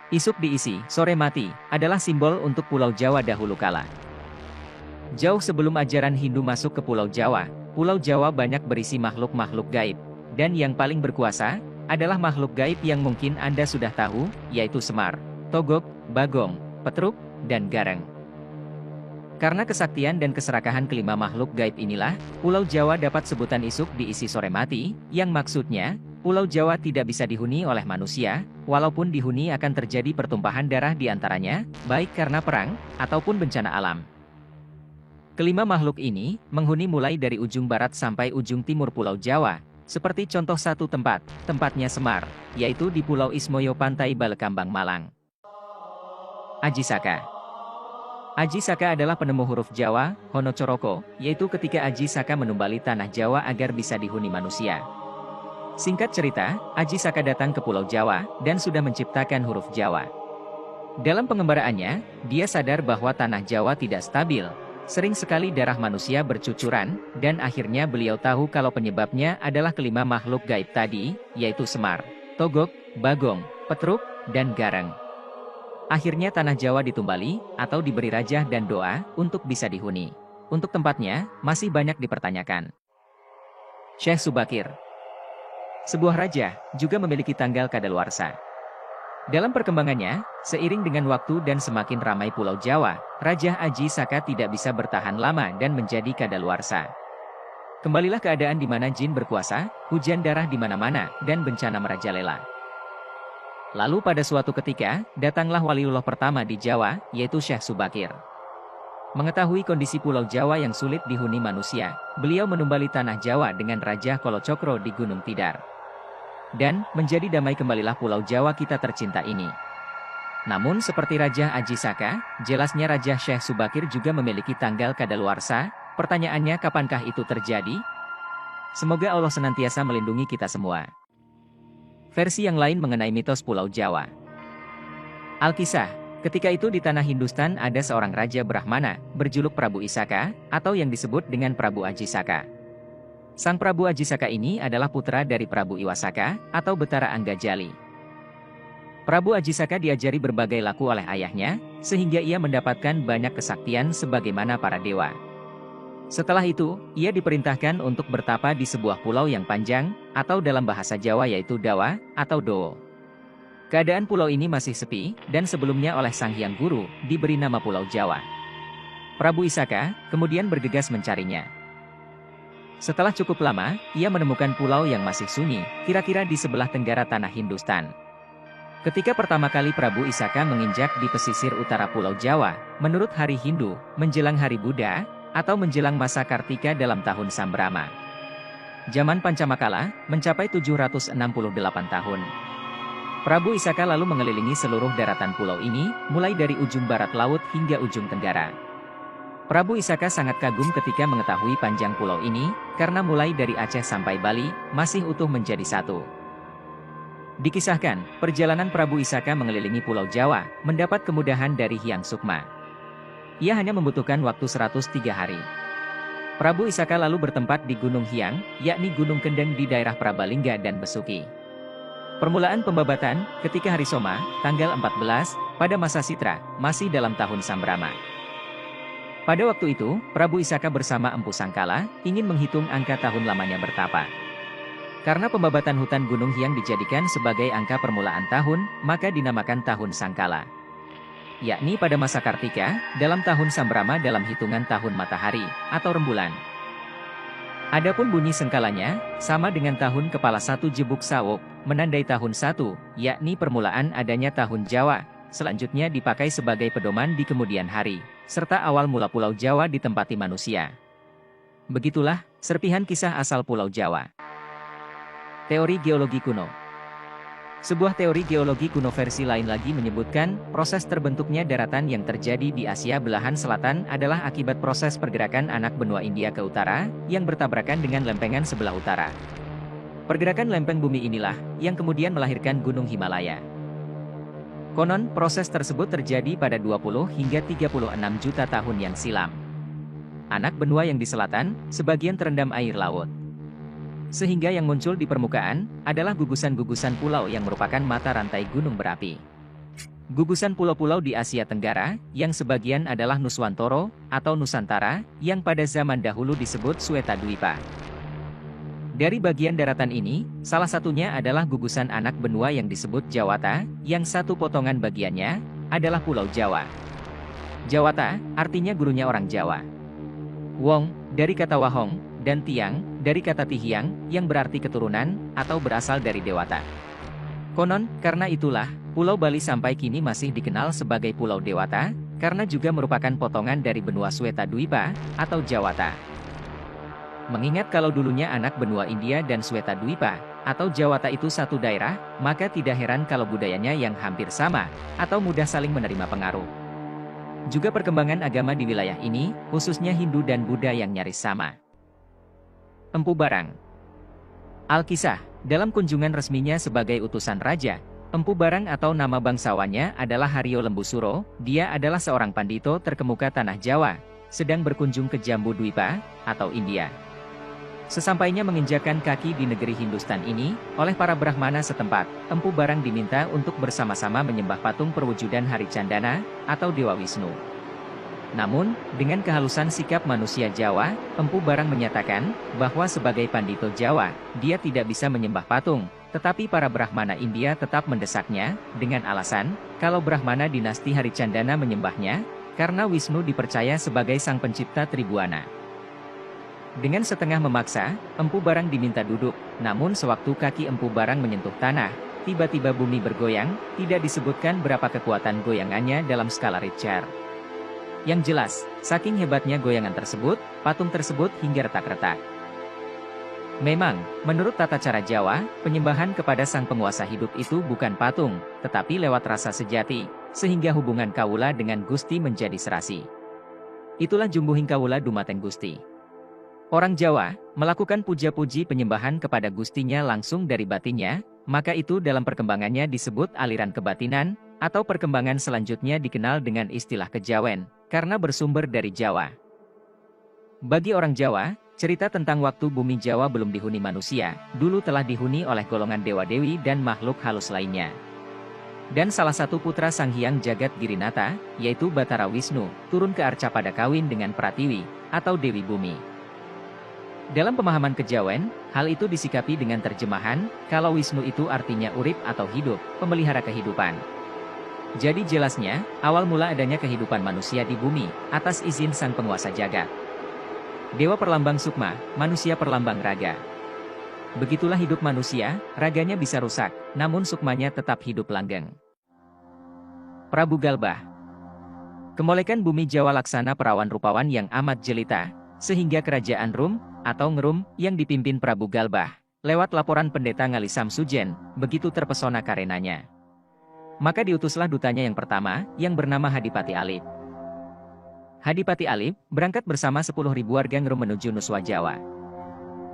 Isuk diisi, sore mati, adalah simbol untuk Pulau Jawa dahulu kala. Jauh sebelum ajaran Hindu masuk ke Pulau Jawa banyak berisi makhluk-makhluk gaib. Dan yang paling berkuasa, adalah makhluk gaib yang mungkin Anda sudah tahu, yaitu Semar, Togog, Bagong, Petruk, dan Gareng. Karena kesaktian dan keserakahan kelima makhluk gaib inilah, Pulau Jawa dapat sebutan isuk diisi sore mati, yang maksudnya, Pulau Jawa tidak bisa dihuni oleh manusia, walaupun dihuni akan terjadi pertumpahan darah di antaranya, baik karena perang, ataupun bencana alam. Kelima makhluk ini, menghuni mulai dari ujung barat sampai ujung timur Pulau Jawa, seperti contoh satu tempatnya Semar, yaitu di Pulau Ismoyo Pantai Balekambang Malang. Aji Saka. Aji Saka adalah penemu huruf Jawa, Hono Coroko, yaitu ketika Aji Saka menumbali tanah Jawa agar bisa dihuni manusia. Singkat cerita, Aji Saka datang ke Pulau Jawa, dan sudah menciptakan huruf Jawa. Dalam pengembaraannya, dia sadar bahwa tanah Jawa tidak stabil, sering sekali darah manusia bercucuran, dan akhirnya beliau tahu kalau penyebabnya adalah kelima makhluk gaib tadi, yaitu Semar, Togog, Bagong, Petruk, dan Gareng. Akhirnya tanah Jawa ditumbali, atau diberi rajah dan doa, untuk bisa dihuni. Untuk tempatnya, masih banyak dipertanyakan. Syekh Subakir. Sebuah raja, juga memiliki tanggal kadaluarsa. Dalam perkembangannya, seiring dengan waktu dan semakin ramai Pulau Jawa, Raja Aji Saka tidak bisa bertahan lama dan menjadi kadaluarsa. Kembalilah keadaan di mana jin berkuasa, hujan darah di mana-mana, dan bencana merajalela. Lalu pada suatu ketika, datanglah waliullah pertama di Jawa, yaitu Syekh Subakir. Mengetahui kondisi Pulau Jawa yang sulit dihuni manusia, beliau menumbali tanah Jawa dengan Raja Kolocokro di Gunung Tidar. Dan, menjadi damai kembalilah Pulau Jawa kita tercinta ini. Namun seperti Raja Aji Saka, jelasnya Raja Syekh Subakir juga memiliki tanggal kadaluarsa. Pertanyaannya, kapankah itu terjadi? Semoga Allah senantiasa melindungi kita semua. Versi yang lain mengenai mitos Pulau Jawa. Alkisah, ketika itu di tanah Hindustan ada seorang Raja Brahmana, berjuluk Prabu Isaka, atau yang disebut dengan Prabu Aji Saka. Sang Prabu Aji Saka ini adalah putra dari Prabu Iwasaka, atau Betara Anggajali. Prabu Aji Saka diajari berbagai laku oleh ayahnya, sehingga ia mendapatkan banyak kesaktian sebagaimana para dewa. Setelah itu, ia diperintahkan untuk bertapa di sebuah pulau yang panjang, atau dalam bahasa Jawa yaitu Dawa, atau Dowo. Keadaan pulau ini masih sepi, dan sebelumnya oleh Sang Hyang Guru, diberi nama Pulau Jawa. Prabu Isaka, kemudian bergegas mencarinya. Setelah cukup lama, ia menemukan pulau yang masih sunyi, kira-kira di sebelah tenggara tanah Hindustan. Ketika pertama kali Prabu Isaka menginjak di pesisir utara Pulau Jawa, menurut hari Hindu, menjelang hari Buddha, atau menjelang masa Kartika dalam tahun Sambrama. Zaman Pancamakala, mencapai 768 tahun. Prabu Isaka lalu mengelilingi seluruh daratan pulau ini, mulai dari ujung barat laut hingga ujung tenggara. Prabu Isaka sangat kagum ketika mengetahui panjang pulau ini, karena mulai dari Aceh sampai Bali, masih utuh menjadi satu. Dikisahkan, perjalanan Prabu Isaka mengelilingi Pulau Jawa, mendapat kemudahan dari Hyang Sukma. Ia hanya membutuhkan waktu 103 hari. Prabu Isaka lalu bertempat di Gunung Hyang, yakni Gunung Kendeng di daerah Prabalingga dan Besuki. Permulaan pembabatan, ketika hari Soma, tanggal 14, pada masa Sitra, masih dalam tahun Sambrama. Pada waktu itu, Prabu Isaka bersama Empu Sangkala, ingin menghitung angka tahun lamanya bertapa. Karena pembabatan hutan Gunung Hyang dijadikan sebagai angka permulaan tahun, maka dinamakan tahun Sangkala. Yakni pada masa Kartika, dalam tahun Sambrama dalam hitungan tahun matahari, atau rembulan. Adapun bunyi sengkalanya, sama dengan tahun kepala satu Jebuk Sawok, menandai tahun 1, yakni permulaan adanya tahun Jawa, selanjutnya dipakai sebagai pedoman di kemudian hari, serta awal mula Pulau Jawa ditempati manusia. Begitulah, serpihan kisah asal Pulau Jawa. Teori geologi kuno. Sebuah teori geologi kuno versi lain lagi menyebutkan, proses terbentuknya daratan yang terjadi di Asia belahan selatan adalah akibat proses pergerakan anak benua India ke utara, yang bertabrakan dengan lempengan sebelah utara. Pergerakan lempeng bumi inilah, yang kemudian melahirkan Gunung Himalaya. Konon, proses tersebut terjadi pada 20 hingga 36 juta tahun yang silam. Anak benua yang di selatan, sebagian terendam air laut. Sehingga yang muncul di permukaan, adalah gugusan-gugusan pulau yang merupakan mata rantai gunung berapi. Gugusan pulau-pulau di Asia Tenggara, yang sebagian adalah Nuswantoro, atau Nusantara, yang pada zaman dahulu disebut Swetadwipa. Dari bagian daratan ini, salah satunya adalah gugusan anak benua yang disebut Jawata, yang satu potongan bagiannya adalah Pulau Jawa. Jawata, artinya gurunya orang Jawa. Wong, dari kata Wahong, dan Tiang, dari kata Tihiang, yang berarti keturunan, atau berasal dari Dewata. Konon, karena itulah, Pulau Bali sampai kini masih dikenal sebagai Pulau Dewata, karena juga merupakan potongan dari benua Swetadwipa, atau Jawata. Mengingat kalau dulunya anak benua India dan Swetadwipa, atau Jawata itu satu daerah, maka tidak heran kalau budayanya yang hampir sama, atau mudah saling menerima pengaruh. Juga perkembangan agama di wilayah ini, khususnya Hindu dan Buddha yang nyaris sama. Empu Barang. Alkisah, dalam kunjungan resminya sebagai utusan raja, Empu Barang atau nama bangsawannya adalah Haryo Lembusuro, dia adalah seorang pandito terkemuka tanah Jawa, sedang berkunjung ke Jambu Dwipa, atau India. Sesampainya menginjakan kaki di negeri Hindustan ini, oleh para Brahmana setempat, Empu Barang diminta untuk bersama-sama menyembah patung perwujudan Hari Candana, atau Dewa Wisnu. Namun, dengan kehalusan sikap manusia Jawa, Empu Barang menyatakan, bahwa sebagai pandito Jawa, dia tidak bisa menyembah patung, tetapi para Brahmana India tetap mendesaknya, dengan alasan, kalau Brahmana dinasti Hari Candana menyembahnya, karena Wisnu dipercaya sebagai sang pencipta Tribuana. Dengan setengah memaksa, Empu Barang diminta duduk, namun sewaktu kaki Empu Barang menyentuh tanah, tiba-tiba bumi bergoyang, tidak disebutkan berapa kekuatan goyangannya dalam skala Richter. Yang jelas, saking hebatnya goyangan tersebut, patung tersebut hingga retak-retak. Memang, menurut tata cara Jawa, penyembahan kepada sang penguasa hidup itu bukan patung, tetapi lewat rasa sejati, sehingga hubungan kawula dengan Gusti menjadi serasi. Itulah jumbuhing kawula dumateng Gusti. Orang Jawa, melakukan puja-puji penyembahan kepada Gustinya langsung dari batinnya, maka itu dalam perkembangannya disebut aliran kebatinan, atau perkembangan selanjutnya dikenal dengan istilah kejawen, karena bersumber dari Jawa. Bagi orang Jawa, cerita tentang waktu bumi Jawa belum dihuni manusia, dulu telah dihuni oleh golongan dewa-dewi dan makhluk halus lainnya. Dan salah satu putra Sang Hyang Jagat Girinata, yaitu Batara Wisnu, turun ke arca pada kawin dengan Pratiwi, atau Dewi Bumi. Dalam pemahaman kejawen, hal itu disikapi dengan terjemahan, kalau Wisnu itu artinya urip atau hidup, pemelihara kehidupan. Jadi jelasnya, awal mula adanya kehidupan manusia di bumi, atas izin sang penguasa jagat. Dewa perlambang sukma, manusia perlambang raga. Begitulah hidup manusia, raganya bisa rusak, namun sukmanya tetap hidup langgeng. Prabu Galbah. Kemolekan bumi Jawa laksana perawan rupawan yang amat jelita, sehingga kerajaan Rum, atau Ngerum, yang dipimpin Prabu Galbah, lewat laporan pendeta Ngali Samsujen, begitu terpesona karenanya. Maka diutuslah dutanya yang pertama, yang bernama Hadipati Alip. Hadipati Alip, berangkat bersama 10.000 warga Ngerum menuju Nuswa Jawa.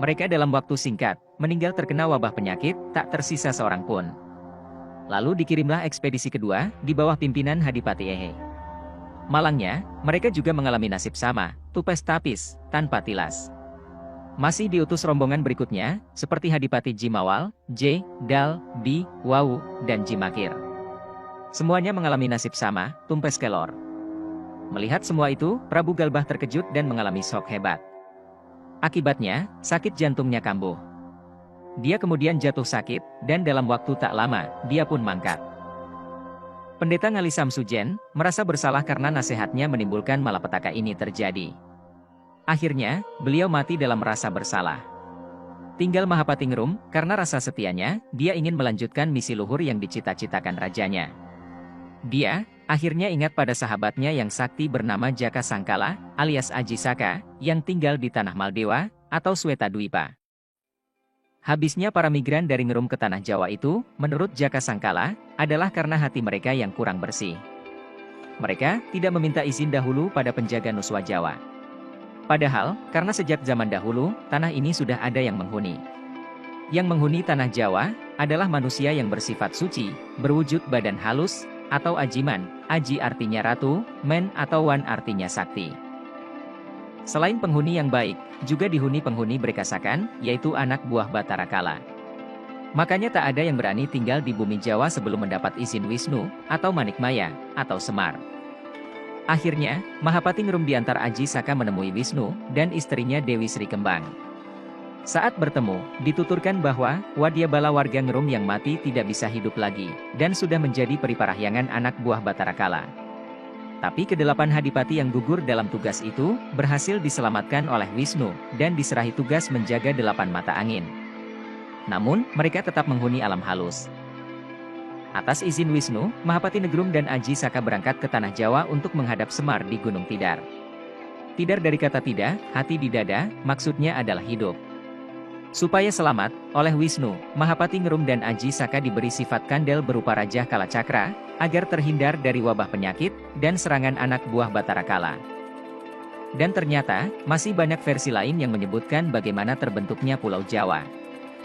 Mereka dalam waktu singkat, meninggal terkena wabah penyakit, tak tersisa seorang pun. Lalu dikirimlah ekspedisi kedua, di bawah pimpinan Hadipati Ehe. Malangnya, mereka juga mengalami nasib sama, tupes tapis, tanpa tilas. Masih diutus rombongan berikutnya, seperti Hadipati Jimawal, J, Dal, B, Wawu, dan Jimakir. Semuanya mengalami nasib sama, tumpes kelor. Melihat semua itu, Prabu Galbah terkejut dan mengalami shock hebat. Akibatnya, sakit jantungnya kambuh. Dia kemudian jatuh sakit, dan dalam waktu tak lama, dia pun mangkat. Pendeta Ngali Samsujen merasa bersalah karena nasihatnya menimbulkan malapetaka ini terjadi. Akhirnya, beliau mati dalam rasa bersalah. Tinggal Mahapati Ngerum, karena rasa setianya, dia ingin melanjutkan misi luhur yang dicita-citakan rajanya. Dia, akhirnya ingat pada sahabatnya yang sakti bernama Jaka Sangkala, alias Aji Saka, yang tinggal di tanah Maldewa, atau Swetadwipa. Habisnya para migran dari Ngerum ke tanah Jawa itu, menurut Jaka Sangkala, adalah karena hati mereka yang kurang bersih. Mereka tidak meminta izin dahulu pada penjaga Nuswa Jawa. Padahal, karena sejak zaman dahulu, tanah ini sudah ada yang menghuni. Yang menghuni tanah Jawa, adalah manusia yang bersifat suci, berwujud badan halus, atau ajiman, aji artinya ratu, men atau wan artinya sakti. Selain penghuni yang baik, juga dihuni penghuni berkasakan, yaitu anak buah Batara Kala. Makanya tak ada yang berani tinggal di bumi Jawa sebelum mendapat izin Wisnu, atau Manikmaya, atau Semar. Akhirnya, Mahapati Ngerum diantar Aji Saka menemui Wisnu, dan istrinya Dewi Sri Kembang. Saat bertemu, dituturkan bahwa, Wadyabala warga Ngerum yang mati tidak bisa hidup lagi, dan sudah menjadi periparahyangan anak buah Batara Kala. Tapi ke-8 Hadipati yang gugur dalam tugas itu, berhasil diselamatkan oleh Wisnu, dan diserahi tugas menjaga 8 mata angin. Namun, mereka tetap menghuni alam halus. Atas izin Wisnu, Mahapati Ngerum dan Aji Saka berangkat ke Tanah Jawa untuk menghadap Semar di Gunung Tidar. Tidar dari kata tidak, hati di dada, maksudnya adalah hidup. Supaya selamat, oleh Wisnu, Mahapati Ngerum dan Aji Saka diberi sifat kandel berupa Raja Kala Cakra, agar terhindar dari wabah penyakit, dan serangan anak buah Batara Kala. Dan ternyata, masih banyak versi lain yang menyebutkan bagaimana terbentuknya Pulau Jawa.